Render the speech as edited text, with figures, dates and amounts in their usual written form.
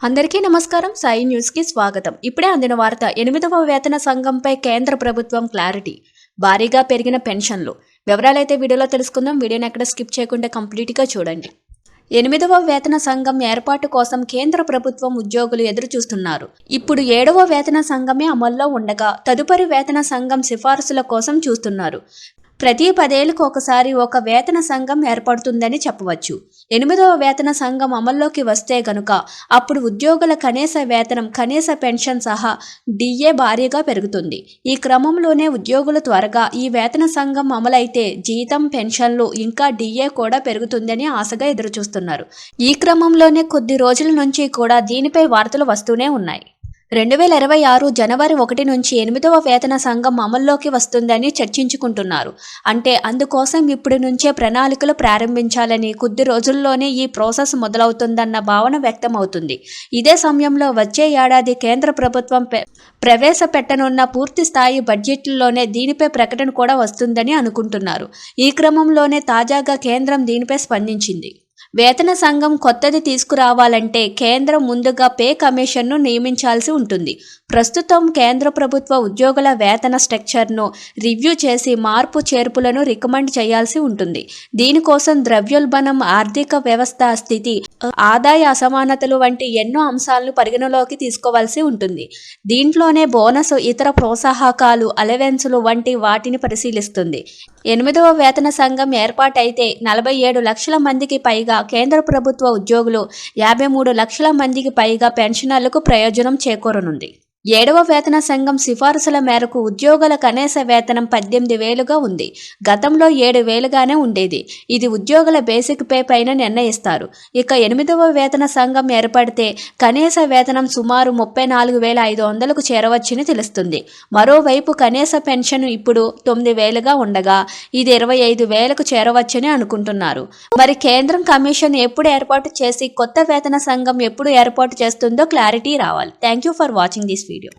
అందరికీ నమస్కారం. సాయి న్యూస్ కి స్వాగతం. ఇప్పుడే అందిన వార్త. 8వ వేతన సంఘంపై కేంద్ర ప్రభుత్వం క్లారిటీ. భారీగా పెరిగిన పెన్షన్లు. వివరాలైతే వీడియోలో తెలుసుకుందాం. వీడియోని ఎక్కడ స్కిప్ చేయకుండా కంప్లీట్ గా చూడండి. 8వ వేతన సంఘం ఏర్పాటు కోసం కేంద్ర ప్రభుత్వం ఉద్యోగులు ఎదురు చూస్తున్నారు. ఇప్పుడు 7వ వేతన సంఘమే అమల్లో ఉండగా తదుపరి వేతన సంఘం సిఫారసుల కోసం చూస్తున్నారు. ప్రతి 10 ఏళ్లకు ఒకసారి ఒక వేతన సంఘం ఏర్పడుతుందని చెప్పవచ్చు. 8వ వేతన సంఘం అమల్లోకి వస్తే గనుక అప్పుడు ఉద్యోగుల కనీస వేతనం, కనీస పెన్షన్ సహా డిఏ భారీగా పెరుగుతుంది. ఈ క్రమంలోనే ఉద్యోగులు త్వరగా ఈ వేతన సంఘం అమలైతే జీతం, పెన్షన్లు ఇంకా డిఏ కూడా పెరుగుతుందని ఆశగా ఎదురుచూస్తున్నారు. ఈ క్రమంలోనే కొద్ది రోజుల నుంచి కూడా దీనిపై వార్తలు వస్తూనే ఉన్నాయి. 2026 జనవరి 1 నుంచి 8వ వేతన సంఘం అమల్లోకి వస్తుందని చర్చించుకుంటున్నారు. అంటే అందుకోసం ఇప్పటి నుంచే ప్రణాళికలు ప్రారంభించాలని, కొద్ది రోజుల్లోనే ఈ ప్రాసెస్ మొదలవుతుందన్న భావన వ్యక్తమవుతుంది. ఇదే సమయంలో వచ్చే ఏడాది కేంద్ర ప్రభుత్వం ప్రవేశపెట్టనున్న పూర్తి స్థాయి బడ్జెట్లోనే దీనిపై ప్రకటన కూడా వస్తుందని అనుకుంటున్నారు. ఈ క్రమంలోనే తాజాగా కేంద్రం దీనిపై స్పందించింది. వేతన సంఘం కొత్తది తీసుకురావాలంటే కేంద్రం ముందుగా పే కమిషన్ను నియమించాల్సి ఉంటుంది. ప్రస్తుతం కేంద్ర ప్రభుత్వ ఉద్యోగుల వేతన స్ట్రక్చర్ను రివ్యూ చేసి మార్పు చేర్పులను రికమెండ్ చేయాల్సి ఉంటుంది. దీనికోసం ద్రవ్యోల్బణం, ఆర్థిక వ్యవస్థ స్థితి, ఆదాయ అసమానతలు వంటి ఎన్నో అంశాలను పరిగణలోకి తీసుకోవాల్సి ఉంటుంది. దీంట్లోనే బోనస్, ఇతర ప్రోత్సాహకాలు, అలవెన్సులు వంటి వాటిని పరిశీలిస్తుంది. 8వ వేతన సంఘం ఏర్పాటైతే 47 లక్షల మందికి పైగా కేంద్ర ప్రభుత్వ ఉద్యోగులు, 53 లక్షల మందికి పైగా పెన్షనర్లకు ప్రయోజనం చేకూరనుంది. 7వ వేతన సంఘం సిఫారసుల మేరకు ఉద్యోగుల కనీస వేతనం 18,000గా ఉంది. గతంలో 7,000గానే ఉండేది. ఇది ఉద్యోగుల బేసిక్ పే పైన నిర్ణయిస్తారు. ఇక 8వ వేతన సంఘం ఏర్పడితే కనీస వేతనం సుమారు 34,500కు చేరవచ్చని తెలుస్తుంది. మరోవైపు కనీస పెన్షన్ ఇప్పుడు 9,000గా ఉండగా ఇది 25,000కు చేరవచ్చని అనుకుంటున్నారు. మరి కేంద్రం కమిషన్ ఎప్పుడు ఏర్పాటు చేసి కొత్త వేతన సంఘం ఎప్పుడు ఏర్పాటు చేస్తుందో క్లారిటీ రావాలి. Thank you for watching this video.